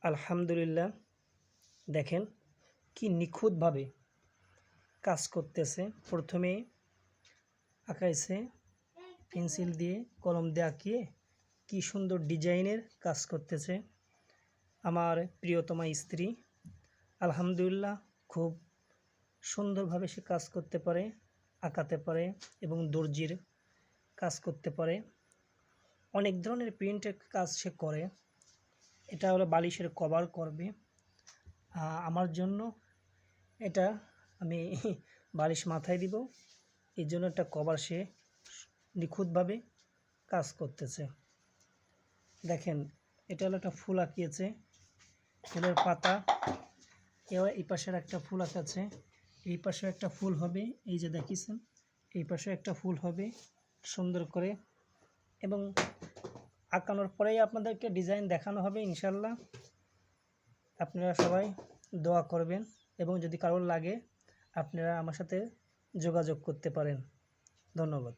আলহামদুলিল্লাহ, দেখেন কি নিখুঁতভাবে কাজ করতেছে। প্রথমে আঁকাইছে পেন্সিল দিয়ে, কলম দিয়ে আঁকিয়ে কি সুন্দর ডিজাইনের কাজ করতেছে আমার প্রিয়তমা স্ত্রী। আলহামদুলিল্লাহ, খুব সুন্দরভাবে সে কাজ করতে পারে, আঁকাতে পারে এবং দর্জির কাজ করতে পারে। অনেক ধরনের প্রিন্টের কাজ সে করে। এটা হলো বালিশের কভার করবে আমার জন্য। এটা আমি বালিশ মাথায় দিব, এই জন্য একটা কভার সে নিখুঁতভাবে কাজ করতেছে। দেখেন, এটা হলো একটা ফুল আঁকিয়েছে, ফুলের পাতা। এবার এই পাশের একটা ফুল আঁকাচ্ছে, এই পাশে একটা ফুল হবে, এই যে দেখিছেন, এই পাশে একটা ফুল হবে সুন্দর করে। এবং আঁকানোর পরেই আপনাদেরকে ডিজাইন দেখানো হবে ইনশাল্লাহ। আপনারা সবাই দোয়া করবেন এবং যদি কারোর লাগে আপনারা আমার সাথে যোগাযোগ করতে পারেন। ধন্যবাদ।